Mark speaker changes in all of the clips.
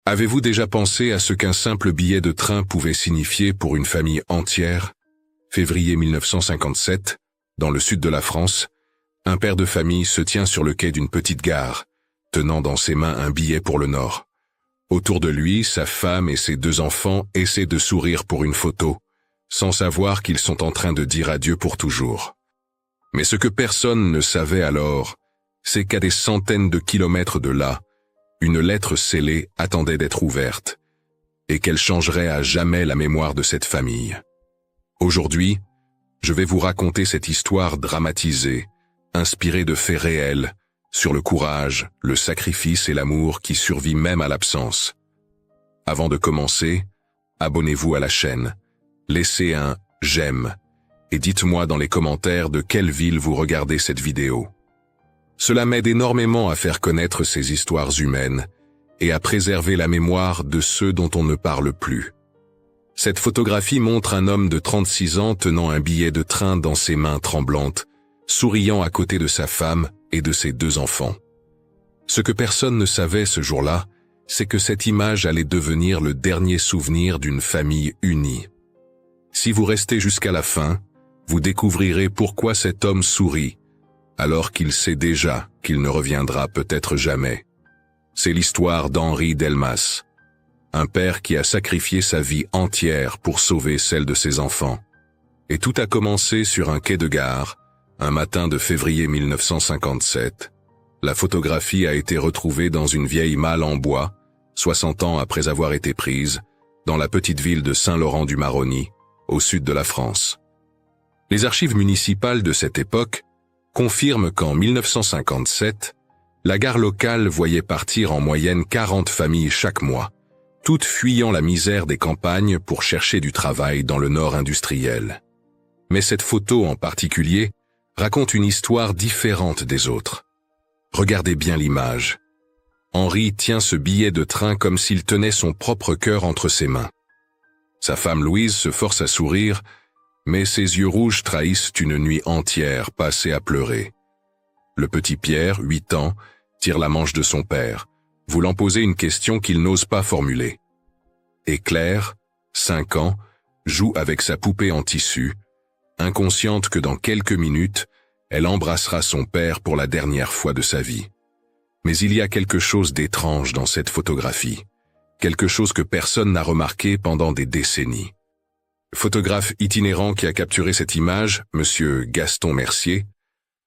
Speaker 1: Avez-vous déjà pensé à ce qu'un simple billet de train pouvait signifier pour une famille entière? Février 1957, dans le sud de la France, un père de famille se tient sur le quai d'une petite gare, tenant dans ses mains un billet pour le Nord. Autour de lui, sa femme et ses 2 enfants essaient de sourire pour une photo, sans savoir qu'ils sont en train de dire adieu pour toujours. Mais ce que personne ne savait alors, c'est qu'à des centaines de kilomètres de là, une lettre scellée attendait d'être ouverte, et qu'elle changerait à jamais la mémoire de cette famille. Aujourd'hui, je vais vous raconter cette histoire dramatisée, inspirée de faits réels, sur le courage, le sacrifice et l'amour qui survit même à l'absence. Avant de commencer, abonnez-vous à la chaîne, laissez un « j'aime » et dites-moi dans les commentaires de quelle ville vous regardez cette vidéo. Cela m'aide énormément à faire connaître ces histoires humaines et à préserver la mémoire de ceux dont on ne parle plus. Cette photographie montre un homme de 36 ans tenant un billet de train dans ses mains tremblantes, souriant à côté de sa femme et de ses 2 enfants. Ce que personne ne savait ce jour-là, c'est que cette image allait devenir le dernier souvenir d'une famille unie. Si vous restez jusqu'à la fin, vous découvrirez pourquoi cet homme sourit, alors qu'il sait déjà qu'il ne reviendra peut-être jamais. C'est l'histoire d'Henri Delmas, un père qui a sacrifié sa vie entière pour sauver celle de ses enfants. Et tout a commencé sur un quai de gare, un matin de février 1957. La photographie a été retrouvée dans une vieille malle en bois, 60 ans après avoir été prise, dans la petite ville de Saint-Laurent-du-Maroni, au sud de la France. Les archives municipales de cette époque confirment qu'en 1957, la gare locale voyait partir en moyenne 40 familles chaque mois, toutes fuyant la misère des campagnes pour chercher du travail dans le nord industriel. Mais cette photo en particulier raconte une histoire différente des autres. Regardez bien l'image. Henri tient ce billet de train comme s'il tenait son propre cœur entre ses mains. Sa femme Louise se force à sourire, mais ses yeux rouges trahissent une nuit entière passée à pleurer. Le petit Pierre, 8 ans, tire la manche de son père, voulant poser une question qu'il n'ose pas formuler. Et Claire, 5 ans, joue avec sa poupée en tissu, inconsciente que dans quelques minutes, elle embrassera son père pour la dernière fois de sa vie. Mais il y a quelque chose d'étrange dans cette photographie, quelque chose que personne n'a remarqué pendant des décennies. Le photographe itinérant qui a capturé cette image, Monsieur Gaston Mercier,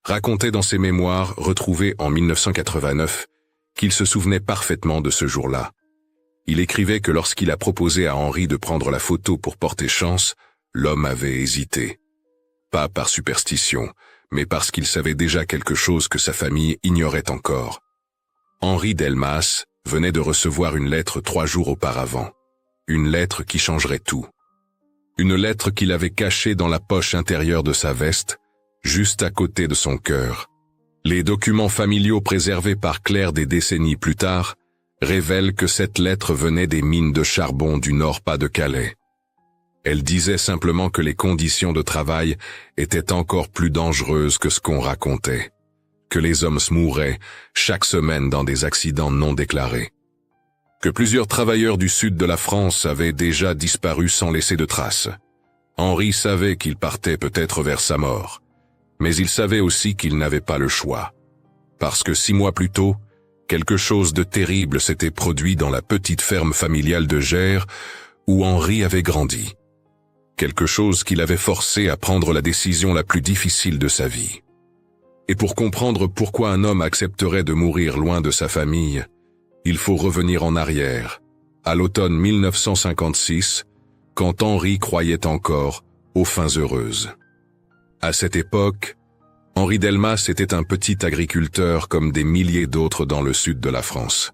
Speaker 1: racontait dans ses mémoires retrouvées en 1989 qu'il se souvenait parfaitement de ce jour-là. Il écrivait que lorsqu'il a proposé à Henri de prendre la photo pour porter chance, l'homme avait hésité. Pas par superstition, mais parce qu'il savait déjà quelque chose que sa famille ignorait encore. Henri Delmas venait de recevoir une lettre 3 jours auparavant. Une lettre qui changerait tout. Une lettre qu'il avait cachée dans la poche intérieure de sa veste, juste à côté de son cœur. Les documents familiaux préservés par Claire des décennies plus tard révèlent que cette lettre venait des mines de charbon du Nord-Pas-de-Calais. Elle disait simplement que les conditions de travail étaient encore plus dangereuses que ce qu'on racontait, que les hommes mouraient chaque semaine dans des accidents non déclarés, que plusieurs travailleurs du sud de la France avaient déjà disparu sans laisser de traces. Henri savait qu'il partait peut-être vers sa mort, mais il savait aussi qu'il n'avait pas le choix, parce que 6 mois plus tôt, quelque chose de terrible s'était produit dans la petite ferme familiale de Gers où Henri avait grandi. Quelque chose qui l'avait forcé à prendre la décision la plus difficile de sa vie. Et pour comprendre pourquoi un homme accepterait de mourir loin de sa famille, il faut revenir en arrière, à l'automne 1956, quand Henri croyait encore aux fins heureuses. À cette époque, Henri Delmas était un petit agriculteur comme des milliers d'autres dans le sud de la France.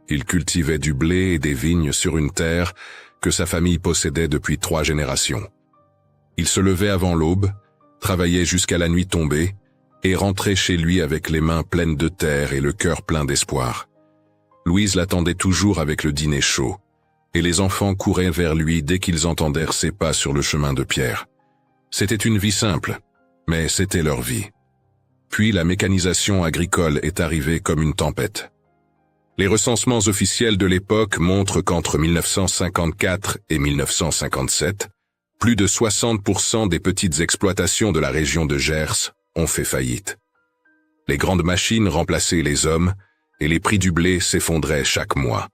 Speaker 1: Il cultivait du blé et des vignes sur une terre que sa famille possédait depuis 3 générations. Il se levait avant l'aube, travaillait jusqu'à la nuit tombée, et rentrait chez lui avec les mains pleines de terre et le cœur plein d'espoir. Louise l'attendait toujours avec le dîner chaud, et les enfants couraient vers lui dès qu'ils entendèrent ses pas sur le chemin de pierre. C'était une vie simple, mais c'était leur vie. Puis la mécanisation agricole est arrivée comme une tempête. Les recensements officiels de l'époque montrent qu'entre 1954 et 1957, plus de 60% des petites exploitations de la région de Gers ont fait faillite. Les grandes machines remplaçaient les hommes et les prix du blé s'effondraient chaque mois.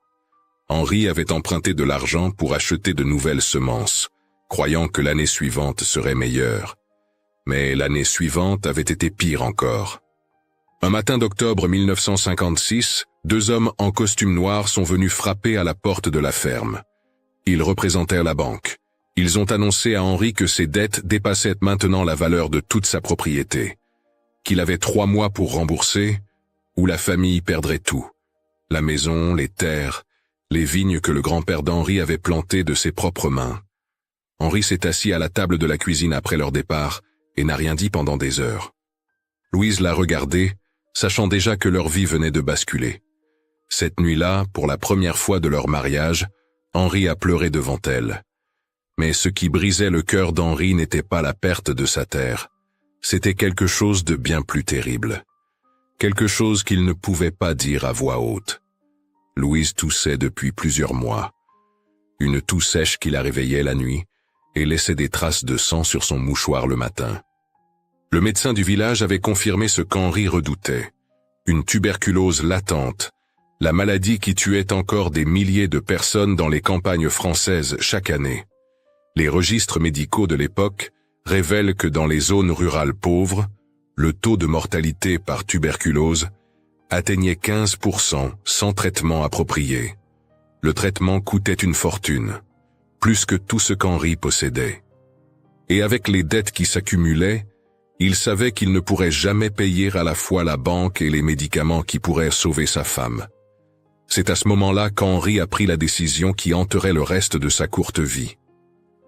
Speaker 1: Henri avait emprunté de l'argent pour acheter de nouvelles semences, croyant que l'année suivante serait meilleure. Mais l'année suivante avait été pire encore. Un matin d'octobre 1956, 2 hommes en costume noir sont venus frapper à la porte de la ferme. Ils représentèrent la banque. Ils ont annoncé à Henri que ses dettes dépassaient maintenant la valeur de toute sa propriété, qu'il avait 3 mois pour rembourser, ou la famille perdrait tout. La maison, les terres, les vignes que le grand-père d'Henri avait plantées de ses propres mains. Henri s'est assis à la table de la cuisine après leur départ et n'a rien dit pendant des heures. Louise l'a regardé, sachant déjà que leur vie venait de basculer. Cette nuit-là, pour la première fois de leur mariage, Henri a pleuré devant elle. Mais ce qui brisait le cœur d'Henri n'était pas la perte de sa terre. C'était quelque chose de bien plus terrible. Quelque chose qu'il ne pouvait pas dire à voix haute. Louise toussait depuis plusieurs mois. Une toux sèche qui la réveillait la nuit et laissait des traces de sang sur son mouchoir le matin. Le médecin du village avait confirmé ce qu'Henri redoutait. Une tuberculose latente, la maladie qui tuait encore des milliers de personnes dans les campagnes françaises chaque année. Les registres médicaux de l'époque révèlent que dans les zones rurales pauvres, le taux de mortalité par tuberculose atteignait 15% sans traitement approprié. Le traitement coûtait une fortune, plus que tout ce qu'Henri possédait. Et avec les dettes qui s'accumulaient, il savait qu'il ne pourrait jamais payer à la fois la banque et les médicaments qui pourraient sauver sa femme. C'est à ce moment-là qu'Henri a pris la décision qui hanterait le reste de sa courte vie.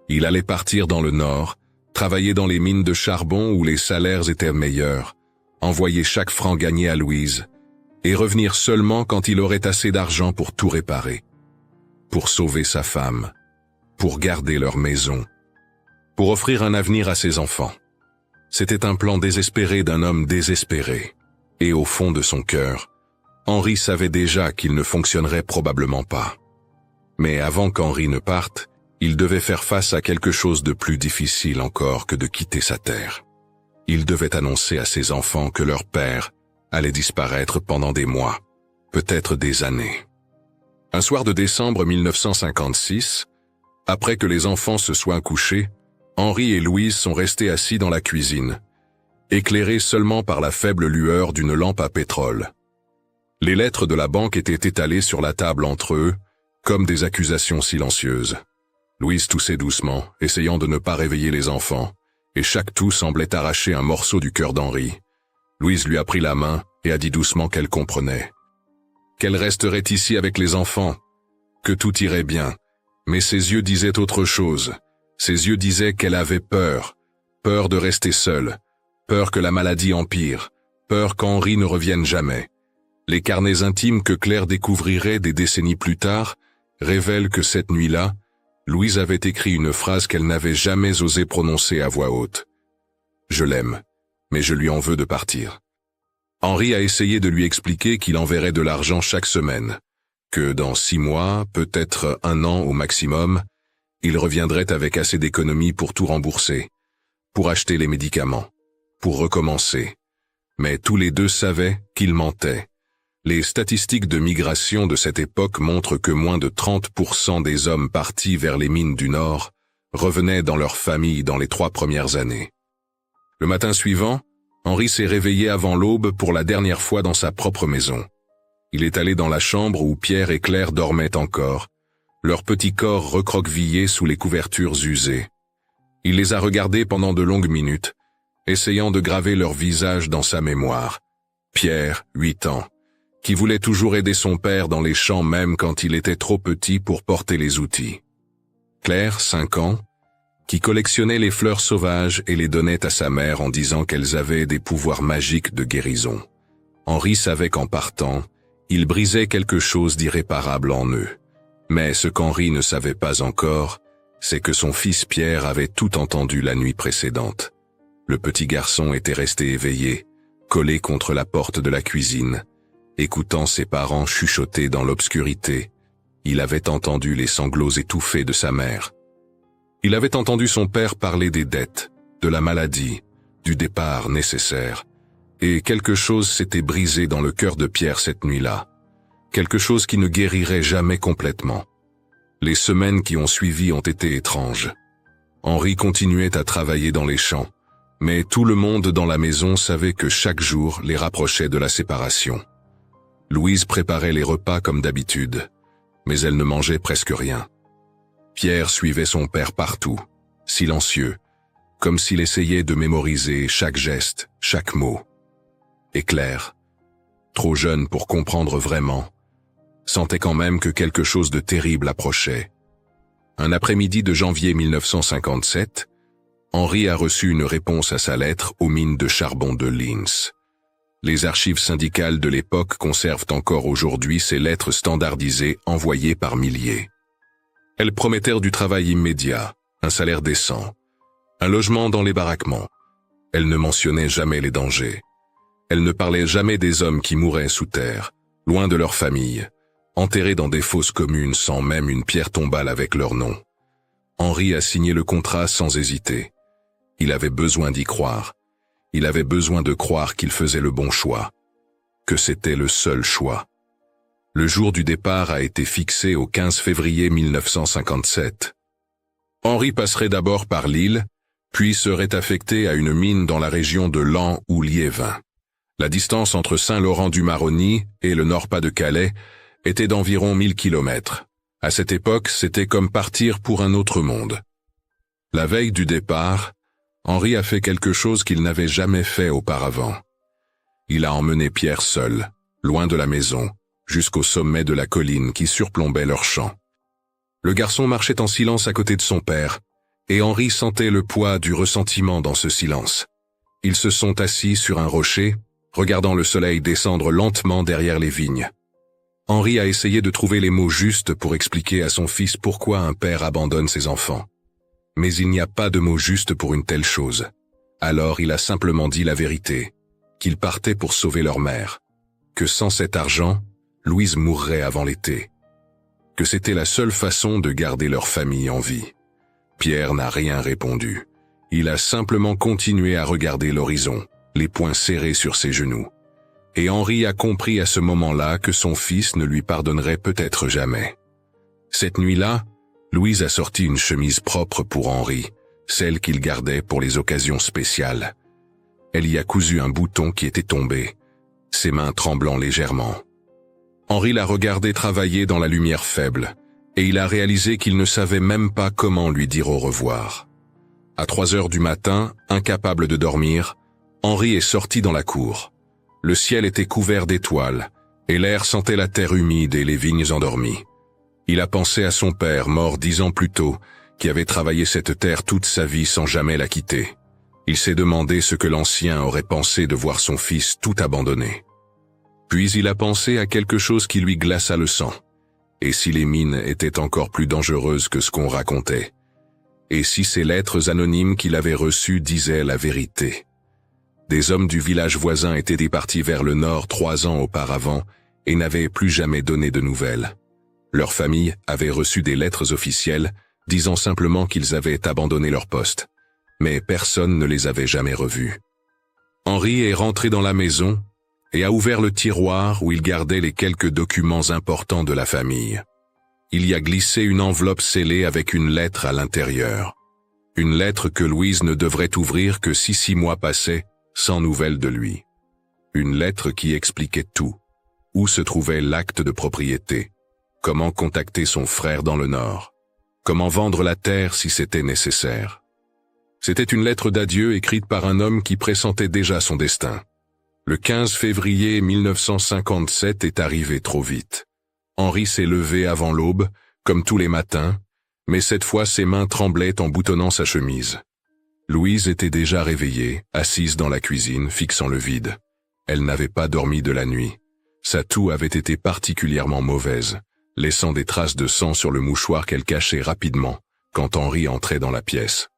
Speaker 1: Il allait partir dans le nord, travailler dans les mines de charbon où les salaires étaient meilleurs, envoyer chaque franc gagné à Louise, et revenir seulement quand il aurait assez d'argent pour tout réparer. Pour sauver sa femme, pour garder leur maison, pour offrir un avenir à ses enfants. C'était un plan désespéré d'un homme désespéré, et au fond de son cœur, Henri savait déjà qu'il ne fonctionnerait probablement pas. Mais avant qu'Henri ne parte, il devait faire face à quelque chose de plus difficile encore que de quitter sa terre. Il devait annoncer à ses enfants que leur père allait disparaître pendant des mois, peut-être des années. Un soir de décembre 1956, après que les enfants se soient couchés, Henri et Louise sont restés assis dans la cuisine, éclairés seulement par la faible lueur d'une lampe à pétrole. Les lettres de la banque étaient étalées sur la table entre eux, comme des accusations silencieuses. Louise toussait doucement, essayant de ne pas réveiller les enfants, et chaque toux semblait arracher un morceau du cœur d'Henri. Louise lui a pris la main et a dit doucement qu'elle comprenait. Qu'elle resterait ici avec les enfants, que tout irait bien, mais ses yeux disaient autre chose. Ses yeux disaient qu'elle avait peur, peur de rester seule, peur que la maladie empire, peur qu'Henri ne revienne jamais. Les carnets intimes que Claire découvrirait des décennies plus tard révèlent que cette nuit-là, Louise avait écrit une phrase qu'elle n'avait jamais osé prononcer à voix haute. « Je l'aime, mais je lui en veux de partir. » Henri a essayé de lui expliquer qu'il enverrait de l'argent chaque semaine, que dans 6 mois, peut-être 1 an au maximum, il reviendrait avec assez d'économies pour tout rembourser, pour acheter les médicaments, pour recommencer. Mais tous les deux savaient qu'il mentait. Les statistiques de migration de cette époque montrent que moins de 30% des hommes partis vers les mines du Nord revenaient dans leur famille dans les 3 premières années. Le matin suivant, Henri s'est réveillé avant l'aube pour la dernière fois dans sa propre maison. Il est allé dans la chambre où Pierre et Claire dormaient encore, leurs petits corps recroquevillés sous les couvertures usées. Il les a regardés pendant de longues minutes, essayant de graver leur visage dans sa mémoire. Pierre, 8 ans, qui voulait toujours aider son père dans les champs même quand il était trop petit pour porter les outils. Claire, 5 ans, qui collectionnait les fleurs sauvages et les donnait à sa mère en disant qu'elles avaient des pouvoirs magiques de guérison. Henri savait qu'en partant, il brisait quelque chose d'irréparable en eux. Mais ce qu'Henri ne savait pas encore, c'est que son fils Pierre avait tout entendu la nuit précédente. Le petit garçon était resté éveillé, collé contre la porte de la cuisine, écoutant ses parents chuchoter dans l'obscurité. Il avait entendu les sanglots étouffés de sa mère. Il avait entendu son père parler des dettes, de la maladie, du départ nécessaire. Et quelque chose s'était brisé dans le cœur de Pierre cette nuit-là. Quelque chose qui ne guérirait jamais complètement. Les semaines qui ont suivi ont été étranges. Henri continuait à travailler dans les champs, mais tout le monde dans la maison savait que chaque jour les rapprochait de la séparation. Louise préparait les repas comme d'habitude, mais elle ne mangeait presque rien. Pierre suivait son père partout, silencieux, comme s'il essayait de mémoriser chaque geste, chaque mot. Et Claire, trop jeune pour comprendre vraiment, sentait quand même que quelque chose de terrible approchait. Un après-midi de janvier 1957, Henri a reçu une réponse à sa lettre aux mines de charbon de Linz. Les archives syndicales de l'époque conservent encore aujourd'hui ces lettres standardisées envoyées par milliers. Elles promettèrent du travail immédiat, un salaire décent, un logement dans les baraquements. Elles ne mentionnaient jamais les dangers. Elles ne parlaient jamais des hommes qui mouraient sous terre, loin de leur famille, enterrés dans des fosses communes sans même une pierre tombale avec leur nom. Henri a signé le contrat sans hésiter. Il avait besoin d'y croire. Il avait besoin de croire qu'il faisait le bon choix, que c'était le seul choix. Le jour du départ a été fixé au 15 février 1957. Henri passerait d'abord par Lille, puis serait affecté à une mine dans la région de Laon ou Liévin. La distance entre Saint-Laurent-du-Maroni et le Nord-Pas-de-Calais était d'environ 1000 kilomètres. À cette époque, c'était comme partir pour un autre monde. La veille du départ, Henri a fait quelque chose qu'il n'avait jamais fait auparavant. Il a emmené Pierre seul, loin de la maison, jusqu'au sommet de la colline qui surplombait leur champ. Le garçon marchait en silence à côté de son père, et Henri sentait le poids du ressentiment dans ce silence. Ils se sont assis sur un rocher, regardant le soleil descendre lentement derrière les vignes. Henri a essayé de trouver les mots justes pour expliquer à son fils pourquoi un père abandonne ses enfants. Mais il n'y a pas de mots justes pour une telle chose. Alors il a simplement dit la vérité, qu'il partait pour sauver leur mère, que sans cet argent, Louise mourrait avant l'été, que c'était la seule façon de garder leur famille en vie. Pierre n'a rien répondu. Il a simplement continué à regarder l'horizon, les poings serrés sur ses genoux. Et Henri a compris à ce moment-là que son fils ne lui pardonnerait peut-être jamais. Cette nuit-là, Louise a sorti une chemise propre pour Henri, celle qu'il gardait pour les occasions spéciales. Elle y a cousu un bouton qui était tombé, ses mains tremblant légèrement. Henri l'a regardé travailler dans la lumière faible, et il a réalisé qu'il ne savait même pas comment lui dire au revoir. À 3 heures du matin, incapable de dormir, Henri est sorti dans la cour. Le ciel était couvert d'étoiles, et l'air sentait la terre humide et les vignes endormies. Il a pensé à son père, mort 10 ans plus tôt, qui avait travaillé cette terre toute sa vie sans jamais la quitter. Il s'est demandé ce que l'ancien aurait pensé de voir son fils tout abandonné. Puis il a pensé à quelque chose qui lui glaça le sang. Et si les mines étaient encore plus dangereuses que ce qu'on racontait? Et si ces lettres anonymes qu'il avait reçues disaient la vérité? Des hommes du village voisin étaient départis vers le nord 3 ans auparavant et n'avaient plus jamais donné de nouvelles. Leur famille avait reçu des lettres officielles disant simplement qu'ils avaient abandonné leur poste, mais personne ne les avait jamais revus. Henri est rentré dans la maison et a ouvert le tiroir où il gardait les quelques documents importants de la famille. Il y a glissé une enveloppe scellée avec une lettre à l'intérieur. Une lettre que Louise ne devrait ouvrir que si 6 mois passaient sans nouvelles de lui. Une lettre qui expliquait tout. Où se trouvait l'acte de propriété? Comment contacter son frère dans le Nord? Comment vendre la terre si c'était nécessaire? C'était une lettre d'adieu écrite par un homme qui pressentait déjà son destin. Le 15 février 1957 est arrivé trop vite. Henri s'est levé avant l'aube, comme tous les matins, mais cette fois ses mains tremblaient en boutonnant sa chemise. Louise était déjà réveillée, assise dans la cuisine, fixant le vide. Elle n'avait pas dormi de la nuit. Sa toux avait été particulièrement mauvaise, laissant des traces de sang sur le mouchoir qu'elle cachait rapidement quand Henri entrait dans la pièce.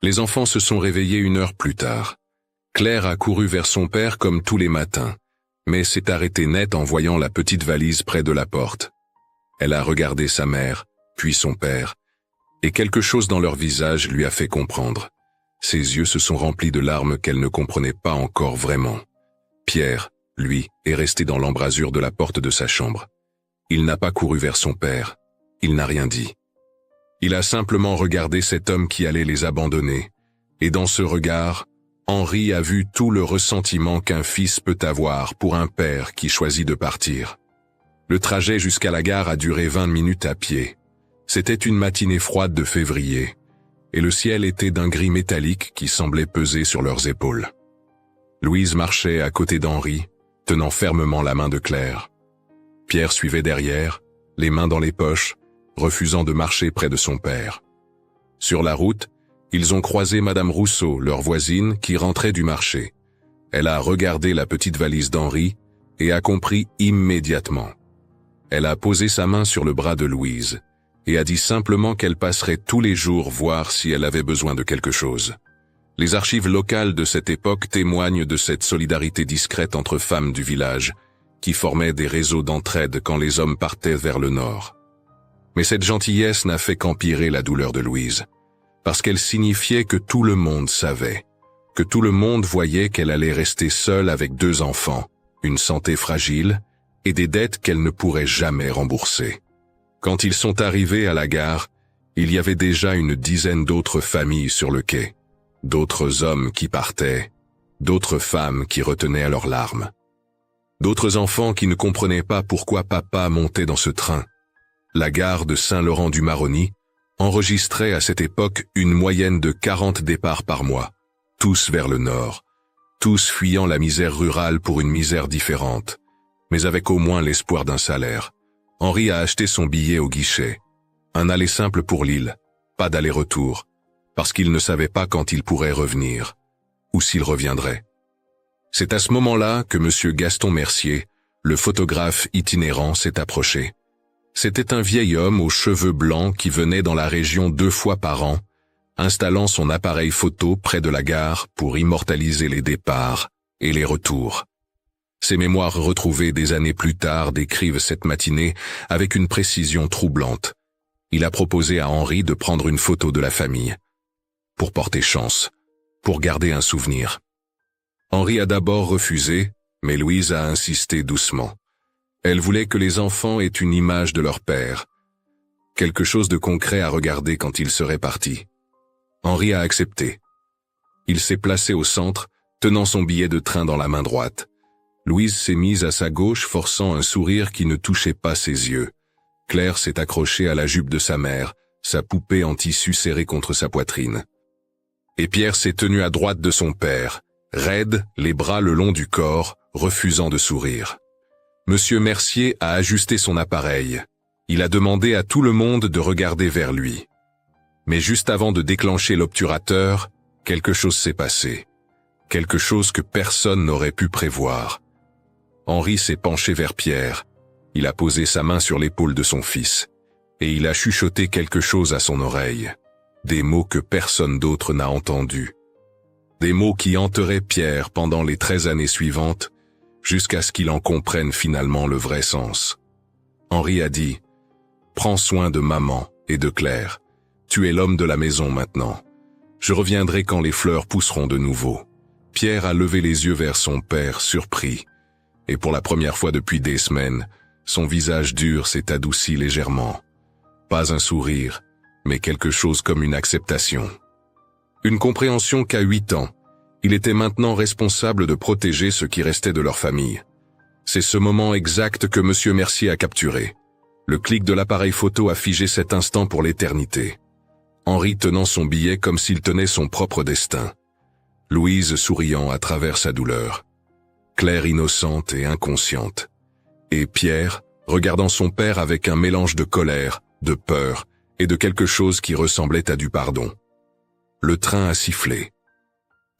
Speaker 1: Les enfants se sont réveillés 1 heure plus tard. Claire a couru vers son père comme tous les matins, mais s'est arrêtée net en voyant la petite valise près de la porte. Elle a regardé sa mère, puis son père, et quelque chose dans leur visage lui a fait comprendre. Ses yeux se sont remplis de larmes qu'elle ne comprenait pas encore vraiment. Pierre, lui, est resté dans l'embrasure de la porte de sa chambre. Il n'a pas couru vers son père. Il n'a rien dit. Il a simplement regardé cet homme qui allait les abandonner, et dans ce regard, Henri a vu tout le ressentiment qu'un fils peut avoir pour un père qui choisit de partir. Le trajet jusqu'à la gare a duré 20 minutes à pied. C'était une matinée froide de février, et le ciel était d'un gris métallique qui semblait peser sur leurs épaules. Louise marchait à côté d'Henri, tenant fermement la main de Claire. Pierre suivait derrière, les mains dans les poches, refusant de marcher près de son père. Sur la route, ils ont croisé Madame Rousseau, leur voisine, qui rentrait du marché. Elle a regardé la petite valise d'Henri et a compris immédiatement. Elle a posé sa main sur le bras de Louise et a dit simplement qu'elle passerait tous les jours voir si elle avait besoin de quelque chose. Les archives locales de cette époque témoignent de cette solidarité discrète entre femmes du village, qui formaient des réseaux d'entraide quand les hommes partaient vers le nord. Mais cette gentillesse n'a fait qu'empirer la douleur de Louise, parce qu'elle signifiait que tout le monde savait, que tout le monde voyait qu'elle allait rester seule avec 2 enfants, une santé fragile et des dettes qu'elle ne pourrait jamais rembourser. Quand ils sont arrivés à la gare, il y avait déjà une dizaine d'autres familles sur le quai, d'autres hommes qui partaient, d'autres femmes qui retenaient leurs larmes, d'autres enfants qui ne comprenaient pas pourquoi papa montait dans ce train. La gare de Saint-Laurent-du-Maroni enregistrait à cette époque une moyenne de 40 départs par mois, tous vers le nord, tous fuyant la misère rurale pour une misère différente, mais avec au moins l'espoir d'un salaire. Henri a acheté son billet au guichet, un aller simple pour Lille, pas d'aller-retour, parce qu'il ne savait pas quand il pourrait revenir, ou s'il reviendrait. C'est à ce moment-là que M. Gaston Mercier, le photographe itinérant, s'est approché. C'était un vieil homme aux cheveux blancs qui venait dans la région 2 fois par an, installant son appareil photo près de la gare pour immortaliser les départs et les retours. Ses mémoires retrouvées des années plus tard décrivent cette matinée avec une précision troublante. Il a proposé à Henri de prendre une photo de la famille, pour porter chance, pour garder un souvenir. Henri a d'abord refusé, mais Louise a insisté doucement. Elle voulait que les enfants aient une image de leur père, quelque chose de concret à regarder quand il serait parti. Henri a accepté. Il s'est placé au centre, tenant son billet de train dans la main droite. Louise s'est mise à sa gauche, forçant un sourire qui ne touchait pas ses yeux. Claire s'est accrochée à la jupe de sa mère, sa poupée en tissu serrée contre sa poitrine. Et Pierre s'est tenu à droite de son père, raide, les bras le long du corps, refusant de sourire. Monsieur Mercier a ajusté son appareil. Il a demandé à tout le monde de regarder vers lui. Mais juste avant de déclencher l'obturateur, quelque chose s'est passé. Quelque chose que personne n'aurait pu prévoir. Henri s'est penché vers Pierre. Il a posé sa main sur l'épaule de son fils. Et il a chuchoté quelque chose à son oreille. Des mots que personne d'autre n'a entendus. Des mots qui hanteraient Pierre pendant les 13 années suivantes, jusqu'à ce qu'il en comprenne finalement le vrai sens. Henri a dit « Prends soin de maman et de Claire. Tu es l'homme de la maison maintenant. Je reviendrai quand les fleurs pousseront de nouveau. » Pierre a levé les yeux vers son père, surpris. Et pour la première fois depuis des semaines, son visage dur s'est adouci légèrement. Pas un sourire, mais quelque chose comme une acceptation. Une compréhension qu'à 8 ans, il était maintenant responsable de protéger ce qui restait de leur famille. C'est ce moment exact que M. Mercier a capturé. Le clic de l'appareil photo a figé cet instant pour l'éternité. Henri tenant son billet comme s'il tenait son propre destin. Louise souriant à travers sa douleur. Claire innocente et inconsciente. Et Pierre, regardant son père avec un mélange de colère, de peur et de quelque chose qui ressemblait à du pardon. Le train a sifflé.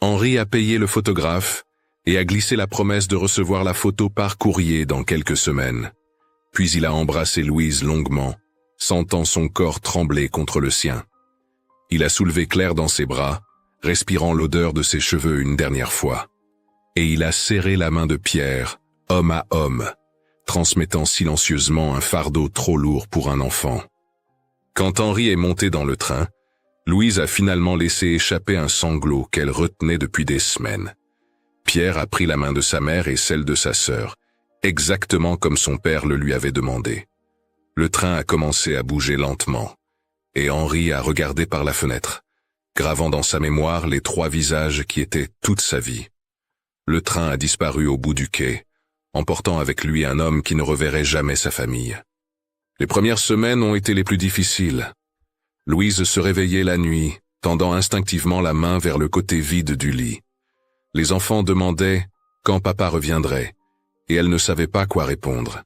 Speaker 1: Henri a payé le photographe et a glissé la promesse de recevoir la photo par courrier dans quelques semaines. Puis il a embrassé Louise longuement, sentant son corps trembler contre le sien. Il a soulevé Claire dans ses bras, respirant l'odeur de ses cheveux une dernière fois. Et il a serré la main de Pierre, homme à homme, transmettant silencieusement un fardeau trop lourd pour un enfant. Quand Henri est monté dans le train, Louise a finalement laissé échapper un sanglot qu'elle retenait depuis des semaines. Pierre a pris la main de sa mère et celle de sa sœur, exactement comme son père le lui avait demandé. Le train a commencé à bouger lentement, et Henri a regardé par la fenêtre, gravant dans sa mémoire les 3 visages qui étaient toute sa vie. Le train a disparu au bout du quai, emportant avec lui un homme qui ne reverrait jamais sa famille. Les premières semaines ont été les plus difficiles. Louise se réveillait la nuit, tendant instinctivement la main vers le côté vide du lit. Les enfants demandaient quand papa reviendrait, et elle ne savait pas quoi répondre.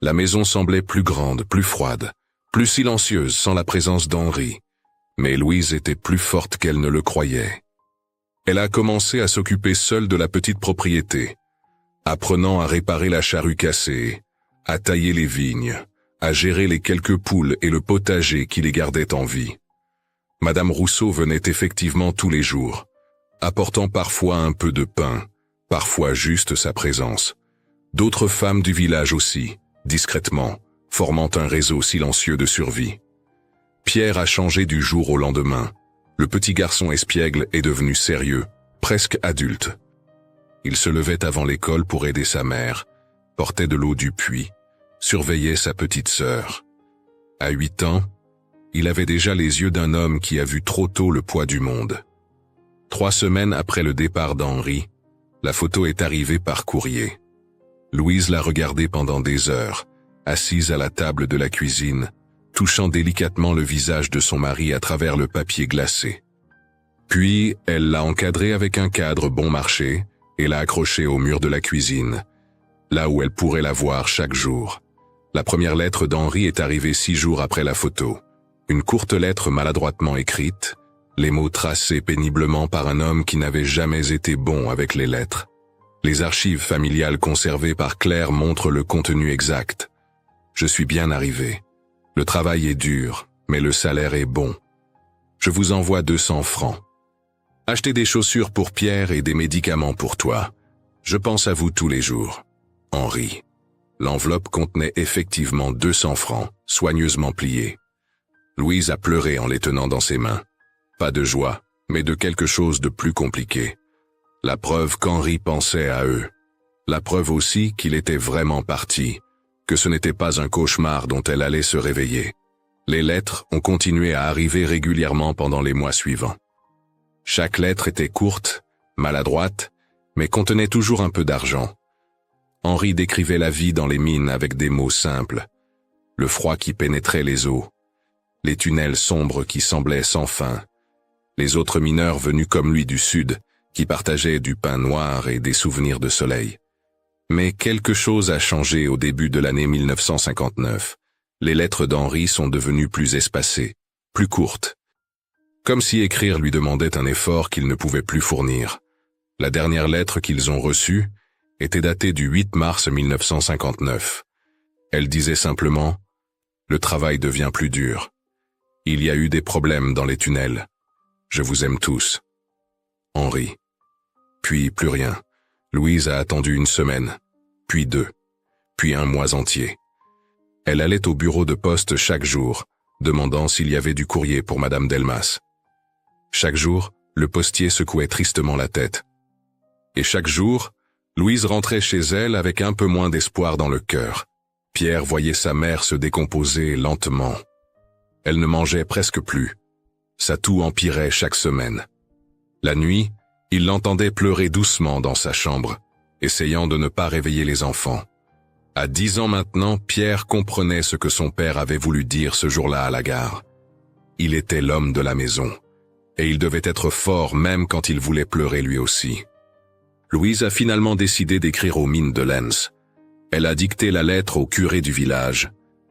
Speaker 1: La maison semblait plus grande, plus froide, plus silencieuse sans la présence d'Henri, mais Louise était plus forte qu'elle ne le croyait. Elle a commencé à s'occuper seule de la petite propriété, apprenant à réparer la charrue cassée, à tailler les vignes, à gérer les quelques poules et le potager qui les gardaient en vie. Madame Rousseau venait effectivement tous les jours, apportant parfois un peu de pain, parfois juste sa présence. D'autres femmes du village aussi, discrètement, formant un réseau silencieux de survie. Pierre a changé du jour au lendemain. Le petit garçon espiègle est devenu sérieux, presque adulte. Il se levait avant l'école pour aider sa mère, portait de l'eau du puits, surveillait sa petite sœur. À 8 ans, il avait déjà les yeux d'un homme qui a vu trop tôt le poids du monde. 3 semaines après le départ d'Henri, la photo est arrivée par courrier. Louise l'a regardée pendant des heures, assise à la table de la cuisine, touchant délicatement le visage de son mari à travers le papier glacé. Puis, elle l'a encadré avec un cadre bon marché et l'a accroché au mur de la cuisine, là où elle pourrait la voir chaque jour. La première lettre d'Henri est arrivée 6 jours après la photo. Une courte lettre maladroitement écrite, les mots tracés péniblement par un homme qui n'avait jamais été bon avec les lettres. Les archives familiales conservées par Claire montrent le contenu exact. Je suis bien arrivé. Le travail est dur, mais le salaire est bon. Je vous envoie 200 francs. Achetez des chaussures pour Pierre et des médicaments pour toi. Je pense à vous tous les jours. Henri. L'enveloppe contenait effectivement 200 francs, soigneusement pliés. Louise a pleuré en les tenant dans ses mains. Pas de joie, mais de quelque chose de plus compliqué. La preuve qu'Henri pensait à eux. La preuve aussi qu'il était vraiment parti, que ce n'était pas un cauchemar dont elle allait se réveiller. Les lettres ont continué à arriver régulièrement pendant les mois suivants. Chaque lettre était courte, maladroite, mais contenait toujours un peu d'argent. Henri décrivait la vie dans les mines avec des mots simples. Le froid qui pénétrait les os, les tunnels sombres qui semblaient sans fin, les autres mineurs venus comme lui du sud, qui partageaient du pain noir et des souvenirs de soleil. Mais quelque chose a changé au début de l'année 1959. Les lettres d'Henri sont devenues plus espacées, plus courtes. Comme si écrire lui demandait un effort qu'il ne pouvait plus fournir. La dernière lettre qu'ils ont reçue était datée du 8 mars 1959. Elle disait simplement « Le travail devient plus dur. Il y a eu des problèmes dans les tunnels. Je vous aime tous. Henri. » Puis plus rien. Louise a attendu 1 semaine, puis 2, puis 1 mois entier. Elle allait au bureau de poste chaque jour, demandant s'il y avait du courrier pour Madame Delmas. Chaque jour, le postier secouait tristement la tête. Et chaque jour, Louise rentrait chez elle avec un peu moins d'espoir dans le cœur. Pierre voyait sa mère se décomposer lentement. Elle ne mangeait presque plus. Sa toux empirait chaque semaine. La nuit, il l'entendait pleurer doucement dans sa chambre, essayant de ne pas réveiller les enfants. À 10 ans maintenant, Pierre comprenait ce que son père avait voulu dire ce jour-là à la gare. Il était l'homme de la maison, et il devait être fort même quand il voulait pleurer lui aussi. Louise a finalement décidé d'écrire aux mines de Lens. Elle a dicté la lettre au curé du village,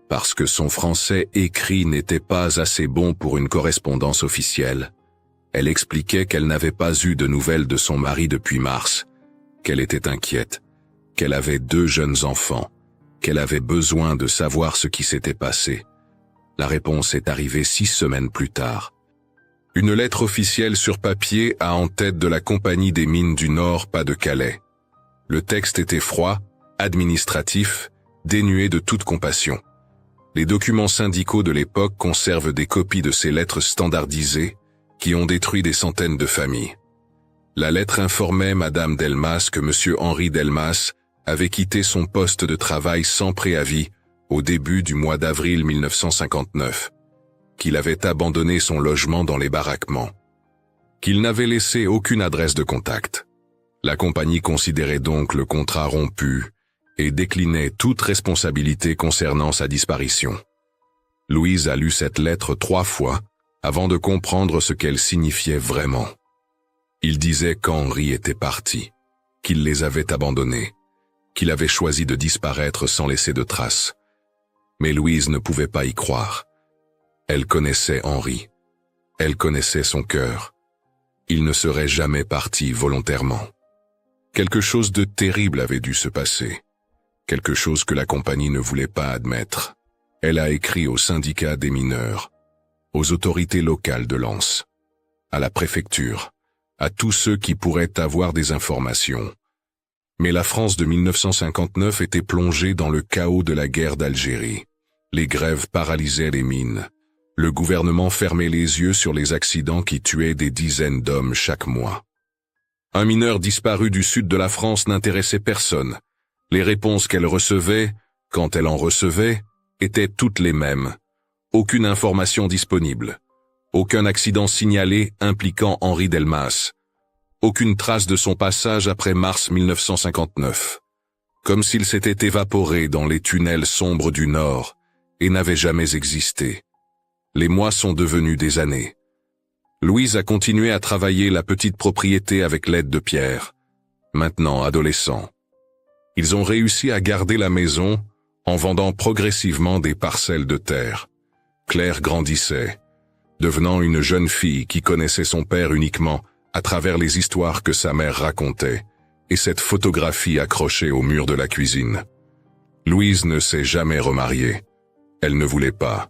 Speaker 1: parce que son français écrit n'était pas assez bon pour une correspondance officielle. Elle expliquait qu'elle n'avait pas eu de nouvelles de son mari depuis mars, qu'elle était inquiète, qu'elle avait 2 jeunes enfants, qu'elle avait besoin de savoir ce qui s'était passé. La réponse est arrivée 6 semaines plus tard. Une lettre officielle sur papier a en tête de la Compagnie des mines du Nord, Pas-de-Calais. Le texte était froid, administratif, dénué de toute compassion. Les documents syndicaux de l'époque conservent des copies de ces lettres standardisées qui ont détruit des centaines de familles. La lettre informait Madame Delmas que M. Henri Delmas avait quitté son poste de travail sans préavis au début du mois d'avril 1959, qu'il avait abandonné son logement dans les baraquements, qu'il n'avait laissé aucune adresse de contact. La compagnie considérait donc le contrat rompu et déclinait toute responsabilité concernant sa disparition. Louise a lu cette lettre 3 fois avant de comprendre ce qu'elle signifiait vraiment. Il disait qu'Henri était parti, qu'il les avait abandonnés, qu'il avait choisi de disparaître sans laisser de traces. Mais Louise ne pouvait pas y croire. Elle connaissait Henri. Elle connaissait son cœur. Il ne serait jamais parti volontairement. Quelque chose de terrible avait dû se passer. Quelque chose que la compagnie ne voulait pas admettre. Elle a écrit au syndicat des mineurs, aux autorités locales de Lens, à la préfecture, à tous ceux qui pourraient avoir des informations. Mais la France de 1959 était plongée dans le chaos de la guerre d'Algérie. Les grèves paralysaient les mines. Le gouvernement fermait les yeux sur les accidents qui tuaient des dizaines d'hommes chaque mois. Un mineur disparu du sud de la France n'intéressait personne. Les réponses qu'elle recevait, quand elle en recevait, étaient toutes les mêmes. Aucune information disponible. Aucun accident signalé impliquant Henri Delmas. Aucune trace de son passage après mars 1959. Comme s'il s'était évaporé dans les tunnels sombres du Nord et n'avait jamais existé. Les mois sont devenus des années. Louise a continué à travailler la petite propriété avec l'aide de Pierre, maintenant adolescent. Ils ont réussi à garder la maison en vendant progressivement des parcelles de terre. Claire grandissait, devenant une jeune fille qui connaissait son père uniquement à travers les histoires que sa mère racontait et cette photographie accrochée au mur de la cuisine. Louise ne s'est jamais remariée. Elle ne voulait pas.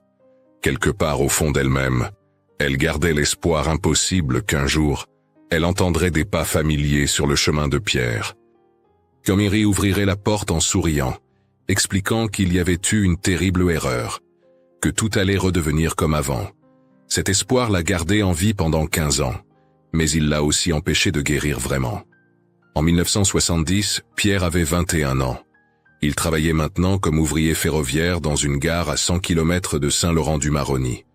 Speaker 1: Quelque part au fond d'elle-même, elle gardait l'espoir impossible qu'un jour, elle entendrait des pas familiers sur le chemin de Pierre. Camiri ouvrirait la porte en souriant, expliquant qu'il y avait eu une terrible erreur, que tout allait redevenir comme avant. Cet espoir l'a gardée en vie pendant 15 ans, mais il l'a aussi empêchée de guérir vraiment. En 1970, Pierre avait 21 ans. Il travaillait maintenant comme ouvrier ferroviaire dans une gare à 100 km de Saint-Laurent-du-Maroni.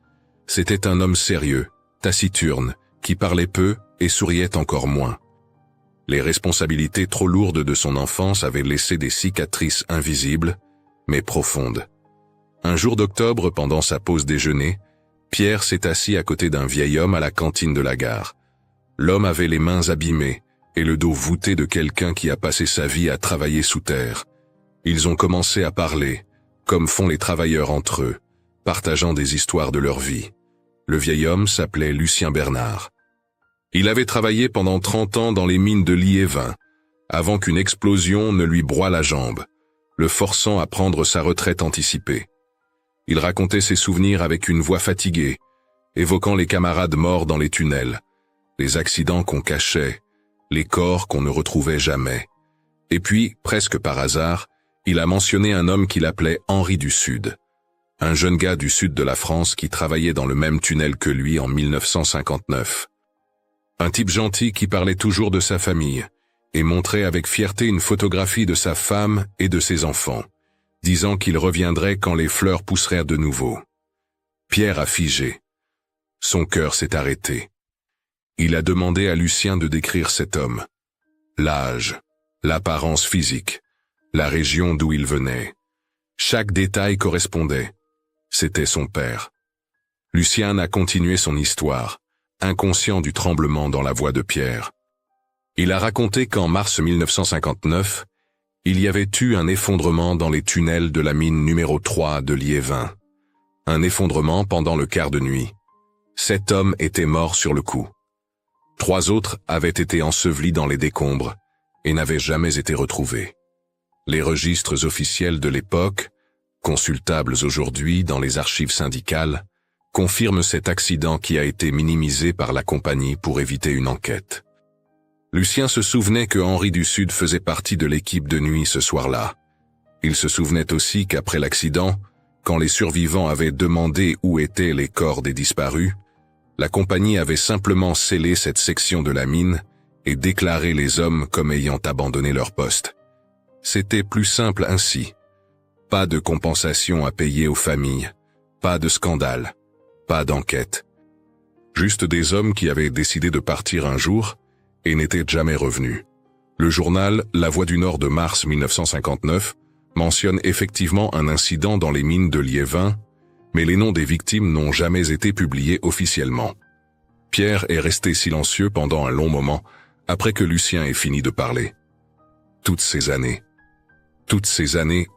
Speaker 1: C'était un homme sérieux, taciturne, qui parlait peu et souriait encore moins. Les responsabilités trop lourdes de son enfance avaient laissé des cicatrices invisibles, mais profondes. Un jour d'octobre, pendant sa pause déjeuner, Pierre s'est assis à côté d'un vieil homme à la cantine de la gare. L'homme avait les mains abîmées et le dos voûté de quelqu'un qui a passé sa vie à travailler sous terre. Ils ont commencé à parler, comme font les travailleurs entre eux, partageant des histoires de leur vie. Le vieil homme s'appelait Lucien Bernard. Il avait travaillé pendant 30 ans dans les mines de Liévin, avant qu'une explosion ne lui broie la jambe, le forçant à prendre sa retraite anticipée. Il racontait ses souvenirs avec une voix fatiguée, évoquant les camarades morts dans les tunnels, les accidents qu'on cachait, les corps qu'on ne retrouvait jamais. Et puis, presque par hasard, il a mentionné un homme qu'il appelait Henri du Sud, un jeune gars du sud de la France qui travaillait dans le même tunnel que lui en 1959. Un type gentil qui parlait toujours de sa famille et montrait avec fierté une photographie de sa femme et de ses enfants, disant qu'il reviendrait quand les fleurs pousseraient de nouveau. Pierre a figé. Son cœur s'est arrêté. Il a demandé à Lucien de décrire cet homme. L'âge, l'apparence physique, la région d'où il venait. Chaque détail correspondait. C'était son père. Lucien a continué son histoire, inconscient du tremblement dans la voix de Pierre. Il a raconté qu'en mars 1959, il y avait eu un effondrement dans les tunnels de la mine numéro 3 de Liévin. Un effondrement pendant le quart de nuit. 7 hommes étaient morts sur le coup. 3 autres avaient été ensevelis dans les décombres et n'avaient jamais été retrouvés. Les registres officiels de l'époque, consultables aujourd'hui dans les archives syndicales, confirment cet accident qui a été minimisé par la compagnie pour éviter une enquête. Lucien se souvenait que Henri du Sud faisait partie de l'équipe de nuit ce soir-là, Il se souvenait aussi qu'après l'accident, quand les survivants avaient demandé où étaient les corps des disparus, la compagnie avait simplement scellé cette section de la mine et déclaré les hommes comme ayant abandonné leur poste. C'était plus simple ainsi. Pas de compensation à payer aux familles, pas de scandale, pas d'enquête. Juste des hommes qui avaient décidé de partir un jour et n'étaient jamais revenus. Le journal La Voix du Nord de mars 1959 mentionne effectivement un incident dans les mines de Liévin, mais les noms des victimes n'ont jamais été publiés officiellement. Pierre est resté silencieux pendant un long moment après que Lucien ait fini de parler. Toutes ces années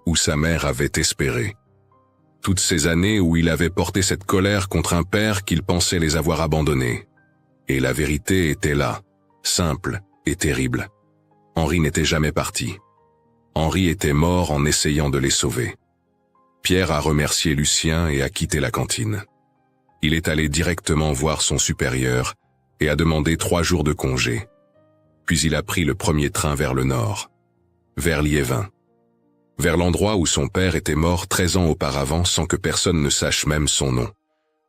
Speaker 1: où sa mère avait espéré. Toutes ces années où il avait porté cette colère contre un père qu'il pensait les avoir abandonnés. Et la vérité était là, simple et terrible. Henri n'était jamais parti. Henri était mort en essayant de les sauver. Pierre a remercié Lucien et a quitté la cantine. Il est allé directement voir son supérieur et a demandé 3 jours de congé. Puis il a pris le premier train vers le nord, vers Liévin. Vers l'endroit où son père était mort 13 ans auparavant sans que personne ne sache même son nom.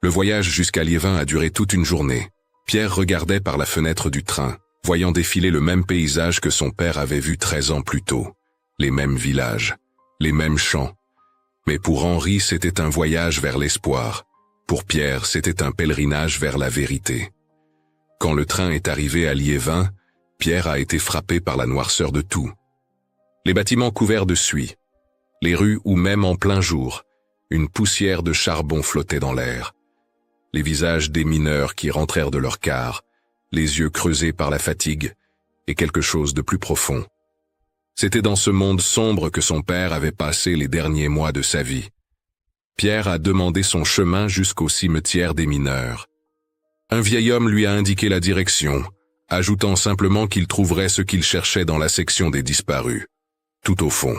Speaker 1: Le voyage jusqu'à Liévin a duré toute une journée. Pierre regardait par la fenêtre du train, voyant défiler le même paysage que son père avait vu 13 ans plus tôt. Les mêmes villages, les mêmes champs. Mais pour Henri, c'était un voyage vers l'espoir. Pour Pierre, c'était un pèlerinage vers la vérité. Quand le train est arrivé à Liévin, Pierre a été frappé par la noirceur de tout. Les bâtiments couverts de suie, les rues où même en plein jour, une poussière de charbon flottait dans l'air. Les visages des mineurs qui rentrèrent de leur car, les yeux creusés par la fatigue, et quelque chose de plus profond. C'était dans ce monde sombre que son père avait passé les derniers mois de sa vie. Pierre a demandé son chemin jusqu'au cimetière des mineurs. Un vieil homme lui a indiqué la direction, ajoutant simplement qu'il trouverait ce qu'il cherchait dans la section des disparus. Tout au fond,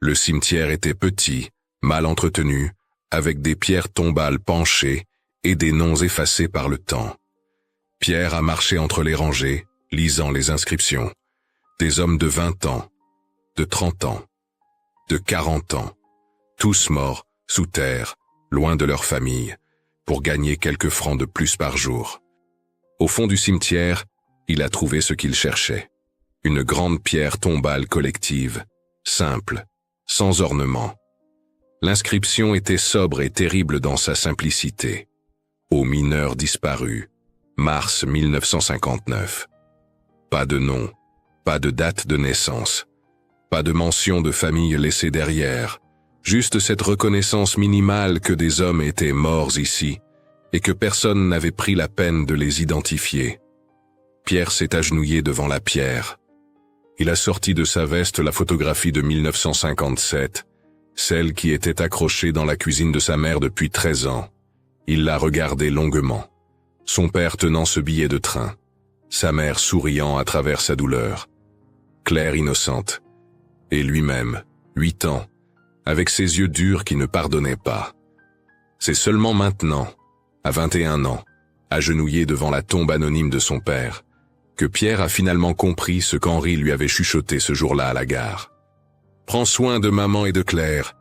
Speaker 1: le cimetière était petit, mal entretenu, avec des pierres tombales penchées et des noms effacés par le temps. Pierre a marché entre les rangées, lisant les inscriptions. Des hommes de 20 ans, de 30 ans, de 40 ans, tous morts, sous terre, loin de leur famille, pour gagner quelques francs de plus par jour. Au fond du cimetière, il a trouvé ce qu'il cherchait. Une grande pierre tombale collective, simple, sans ornement. L'inscription était sobre et terrible dans sa simplicité. Aux mineurs disparus, mars 1959. Pas de nom, pas de date de naissance, pas de mention de famille laissée derrière, juste cette reconnaissance minimale que des hommes étaient morts ici et que personne n'avait pris la peine de les identifier. Pierre s'est agenouillé devant la pierre. Il a sorti de sa veste la photographie de 1957, celle qui était accrochée dans la cuisine de sa mère depuis 13 ans. Il l'a regardée longuement, son père tenant ce billet de train, sa mère souriant à travers sa douleur, Claire innocente, et lui-même, 8 ans, avec ses yeux durs qui ne pardonnaient pas. C'est seulement maintenant, à 21 ans, agenouillé devant la tombe anonyme de son père, que Pierre a finalement compris ce qu'Henri lui avait chuchoté ce jour-là à la gare. « Prends soin de maman et de Claire.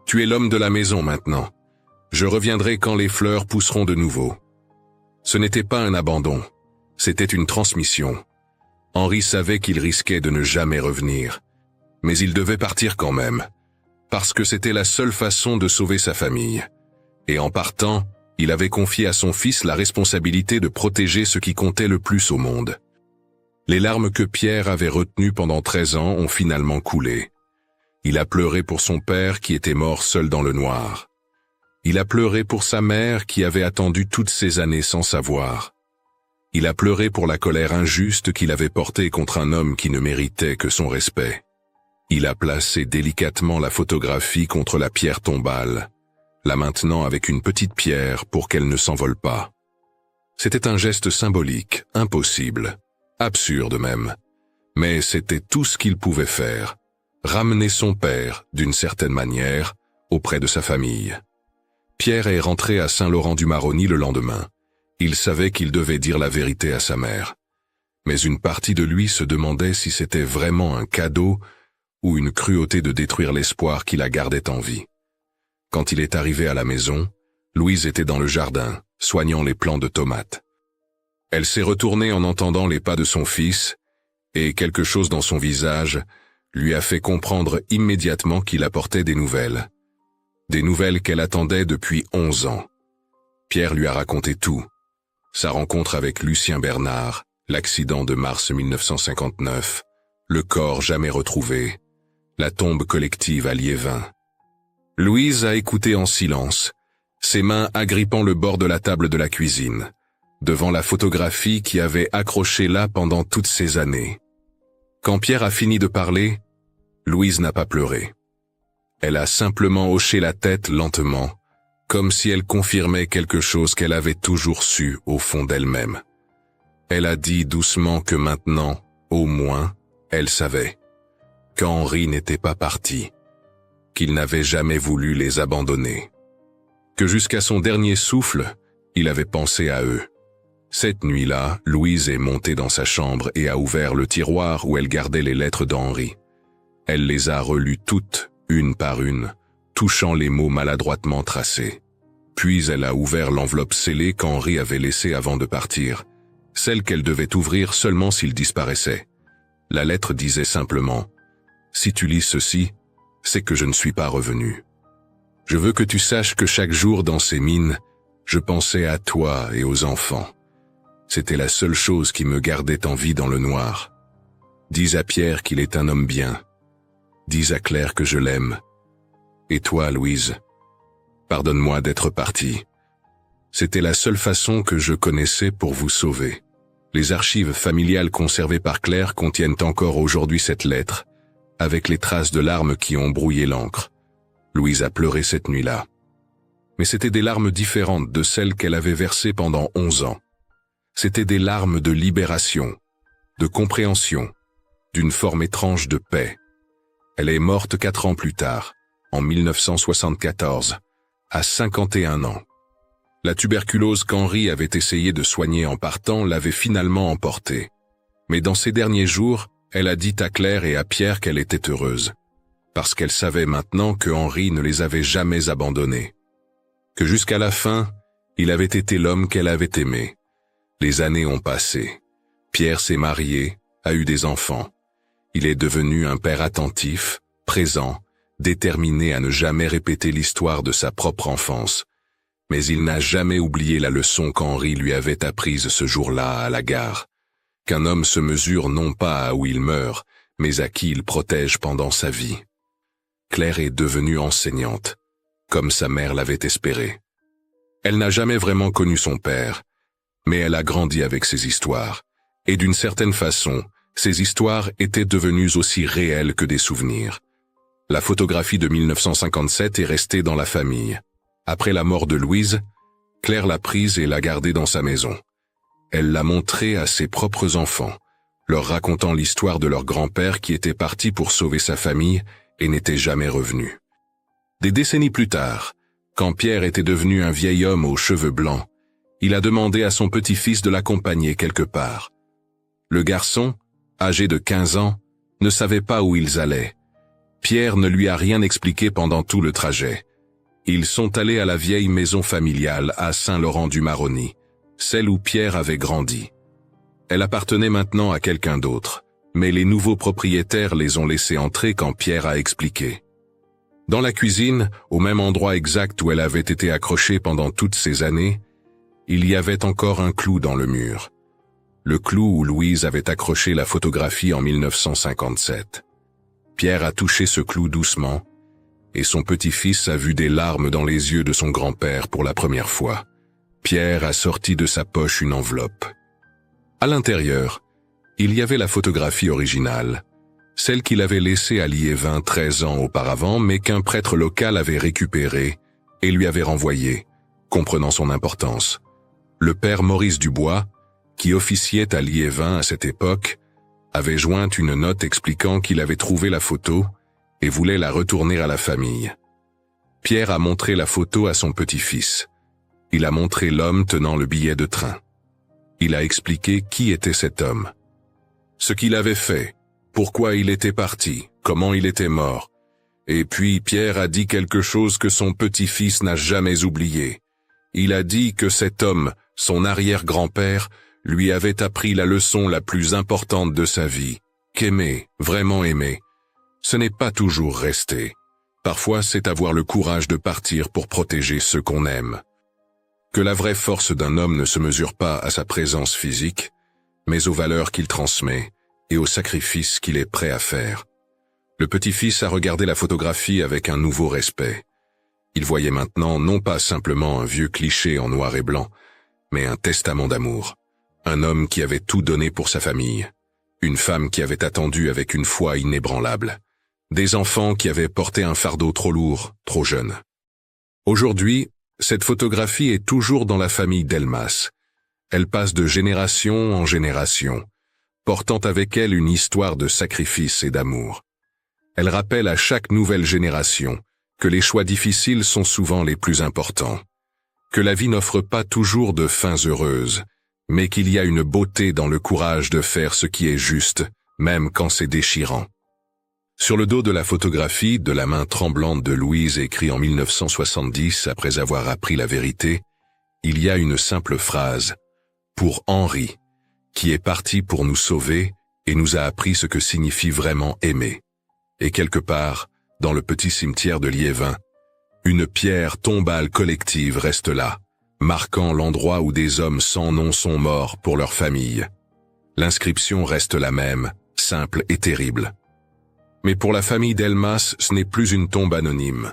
Speaker 1: Tu es l'homme de la maison maintenant. Je reviendrai quand les fleurs pousseront de nouveau. » Ce n'était pas un abandon, c'était une transmission. Henri savait qu'il risquait de ne jamais revenir, mais il devait partir quand même, parce que c'était la seule façon de sauver sa famille. Et en partant, il avait confié à son fils la responsabilité de protéger ce qui comptait le plus au monde. Les larmes que Pierre avait retenues pendant 13 ans ont finalement coulé. Il a pleuré pour son père qui était mort seul dans le noir. Il a pleuré pour sa mère qui avait attendu toutes ces années sans savoir. Il a pleuré pour la colère injuste qu'il avait portée contre un homme qui ne méritait que son respect. Il a placé délicatement la photographie contre la pierre tombale, la maintenant avec une petite pierre pour qu'elle ne s'envole pas. C'était un geste symbolique, impossible, absurde même, mais c'était tout ce qu'il pouvait faire, ramener son père, d'une certaine manière, auprès de sa famille. Pierre est rentré à Saint-Laurent-du-Maroni le lendemain. Il savait qu'il devait dire la vérité à sa mère. Mais une partie de lui se demandait si c'était vraiment un cadeau ou une cruauté de détruire l'espoir qui la gardait en vie. Quand il est arrivé à la maison, Louise était dans le jardin, soignant les plants de tomates. Elle s'est retournée en entendant les pas de son fils, et quelque chose dans son visage lui a fait comprendre immédiatement qu'il apportait des nouvelles. Des nouvelles qu'elle attendait depuis 11 ans. Pierre lui a raconté tout. Sa rencontre avec Lucien Bernard, l'accident de mars 1959, le corps jamais retrouvé, la tombe collective à Liévin. Louise a écouté en silence, ses mains agrippant le bord de la table de la cuisine, devant la photographie qui avait accroché là pendant toutes ces années. Quand Pierre a fini de parler, Louise n'a pas pleuré. Elle a simplement hoché la tête lentement, comme si elle confirmait quelque chose qu'elle avait toujours su au fond d'elle-même. Elle a dit doucement que maintenant, au moins, elle savait qu'Henri n'était pas parti, qu'il n'avait jamais voulu les abandonner, que jusqu'à son dernier souffle, il avait pensé à eux. Cette nuit-là, Louise est montée dans sa chambre et a ouvert le tiroir où elle gardait les lettres d'Henri. Elle les a relues toutes, une par une, touchant les mots maladroitement tracés. Puis elle a ouvert l'enveloppe scellée qu'Henri avait laissée avant de partir, celle qu'elle devait ouvrir seulement s'il disparaissait. La lettre disait simplement « Si tu lis ceci, c'est que je ne suis pas revenu. Je veux que tu saches que chaque jour dans ces mines, je pensais à toi et aux enfants. C'était la seule chose qui me gardait en vie dans le noir. Dis à Pierre qu'il est un homme bien. Dis à Claire que je l'aime. Et toi, Louise, pardonne-moi d'être parti. C'était la seule façon que je connaissais pour vous sauver. Les archives familiales conservées par Claire contiennent encore aujourd'hui cette lettre, avec les traces de larmes qui ont brouillé l'encre. Louise a pleuré cette nuit-là. Mais c'était des larmes différentes de celles qu'elle avait versées pendant 11 ans. C'étaient des larmes de libération, de compréhension, d'une forme étrange de paix. Elle est morte 4 ans plus tard, en 1974, à 51 ans. La tuberculose qu'Henri avait essayé de soigner en partant l'avait finalement emportée. Mais dans ces derniers jours, elle a dit à Claire et à Pierre qu'elle était heureuse, parce qu'elle savait maintenant que Henri ne les avait jamais abandonnés. Que jusqu'à la fin, il avait été l'homme qu'elle avait aimé. Les années ont passé. Pierre s'est marié, a eu des enfants. Il est devenu un père attentif, présent, déterminé à ne jamais répéter l'histoire de sa propre enfance. Mais il n'a jamais oublié la leçon qu'Henri lui avait apprise ce jour-là à la gare. Qu'un homme se mesure non pas à où il meurt, mais à qui il protège pendant sa vie. Claire est devenue enseignante, comme sa mère l'avait espéré. Elle n'a jamais vraiment connu son père, mais elle a grandi avec ses histoires, et d'une certaine façon, ces histoires étaient devenues aussi réelles que des souvenirs. La photographie de 1957 est restée dans la famille. Après la mort de Louise, Claire l'a prise et l'a gardée dans sa maison. Elle l'a montrée à ses propres enfants, leur racontant l'histoire de leur grand-père qui était parti pour sauver sa famille et n'était jamais revenu. Des décennies plus tard, quand Pierre était devenu un vieil homme aux cheveux blancs, il a demandé à son petit-fils de l'accompagner quelque part. Le garçon, âgé de 15 ans, ne savait pas où ils allaient. Pierre ne lui a rien expliqué pendant tout le trajet. Ils sont allés à la vieille maison familiale à Saint-Laurent-du-Maroni, celle où Pierre avait grandi. Elle appartenait maintenant à quelqu'un d'autre, mais les nouveaux propriétaires les ont laissés entrer quand Pierre a expliqué. Dans la cuisine, au même endroit exact où elle avait été accrochée pendant toutes ces années, il y avait encore un clou dans le mur. Le clou où Louise avait accroché la photographie en 1957. Pierre a touché ce clou doucement, et son petit-fils a vu des larmes dans les yeux de son grand-père pour la première fois. Pierre a sorti de sa poche une enveloppe. À l'intérieur, il y avait la photographie originale, celle qu'il avait laissée à Liévin 13 ans auparavant, mais qu'un prêtre local avait récupérée et lui avait renvoyée, comprenant son importance. Le père Maurice Dubois, qui officiait à Liévin à cette époque, avait joint une note expliquant qu'il avait trouvé la photo et voulait la retourner à la famille. Pierre a montré la photo à son petit-fils. Il a montré l'homme tenant le billet de train. Il a expliqué qui était cet homme, ce qu'il avait fait, pourquoi il était parti, comment il était mort. Et puis Pierre a dit quelque chose que son petit-fils n'a jamais oublié. Il a dit que cet homme, son arrière-grand-père, lui avait appris la leçon la plus importante de sa vie, qu'aimer, vraiment aimer, ce n'est pas toujours rester. Parfois, c'est avoir le courage de partir pour protéger ceux qu'on aime. Que la vraie force d'un homme ne se mesure pas à sa présence physique, mais aux valeurs qu'il transmet et aux sacrifices qu'il est prêt à faire. Le petit-fils a regardé la photographie avec un nouveau respect. Il voyait maintenant non pas simplement un vieux cliché en noir et blanc, mais un testament d'amour. Un homme qui avait tout donné pour sa famille. Une femme qui avait attendu avec une foi inébranlable. Des enfants qui avaient porté un fardeau trop lourd, trop jeune. Aujourd'hui, cette photographie est toujours dans la famille Delmas. Elle passe de génération en génération, portant avec elle une histoire de sacrifice et d'amour. Elle rappelle à chaque nouvelle génération que les choix difficiles sont souvent les plus importants, que la vie n'offre pas toujours de fins heureuses, mais qu'il y a une beauté dans le courage de faire ce qui est juste, même quand c'est déchirant. Sur le dos de la photographie, de la main tremblante de Louise écrit en 1970 après avoir appris la vérité, il y a une simple phrase, pour Henri, qui est parti pour nous sauver et nous a appris ce que signifie vraiment aimer. Et quelque part, dans le petit cimetière de Liévin, une pierre tombale collective reste là, marquant l'endroit où des hommes sans nom sont morts pour leur famille. L'inscription reste la même, simple et terrible. Mais pour la famille Delmas, ce n'est plus une tombe anonyme.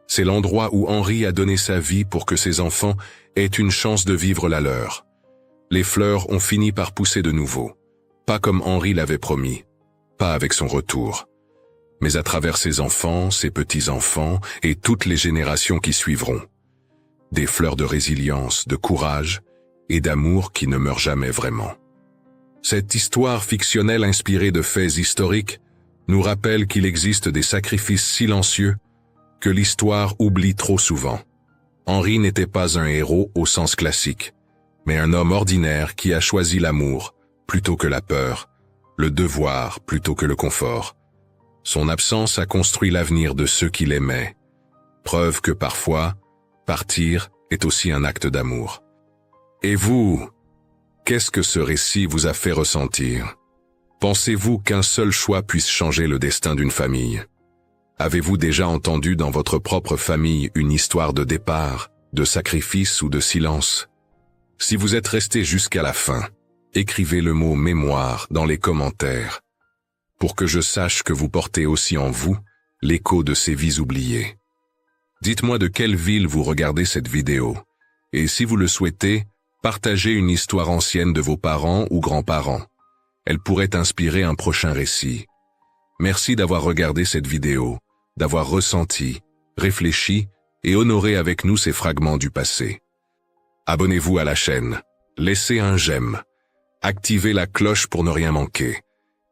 Speaker 1: C'est l'endroit où Henri a donné sa vie pour que ses enfants aient une chance de vivre la leur. Les fleurs ont fini par pousser de nouveau. Pas comme Henri l'avait promis. Pas avec son retour. Mais à travers ses enfants, ses petits-enfants et toutes les générations qui suivront. Des fleurs de résilience, de courage et d'amour qui ne meurent jamais vraiment. Cette histoire fictionnelle inspirée de faits historiques nous rappelle qu'il existe des sacrifices silencieux que l'histoire oublie trop souvent. Henri n'était pas un héros au sens classique, mais un homme ordinaire qui a choisi l'amour plutôt que la peur, le devoir plutôt que le confort. Son absence a construit l'avenir de ceux qui l'aimaient. Preuve que parfois, partir est aussi un acte d'amour. Et vous, qu'est-ce que ce récit vous a fait ressentir ? Pensez-vous qu'un seul choix puisse changer le destin d'une famille ? Avez-vous déjà entendu dans votre propre famille une histoire de départ, de sacrifice ou de silence ? Si vous êtes resté jusqu'à la fin, écrivez le mot « mémoire » dans les commentaires, pour que je sache que vous portez aussi en vous l'écho de ces vies oubliées. Dites-moi de quelle ville vous regardez cette vidéo, et si vous le souhaitez, partagez une histoire ancienne de vos parents ou grands-parents. Elle pourrait inspirer un prochain récit. Merci d'avoir regardé cette vidéo, d'avoir ressenti, réfléchi et honoré avec nous ces fragments du passé. Abonnez-vous à la chaîne, laissez un j'aime, activez la cloche pour ne rien manquer,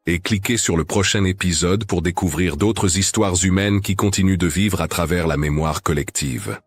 Speaker 1: et cliquez sur le prochain épisode pour découvrir d'autres histoires humaines qui continuent de vivre à travers la mémoire collective.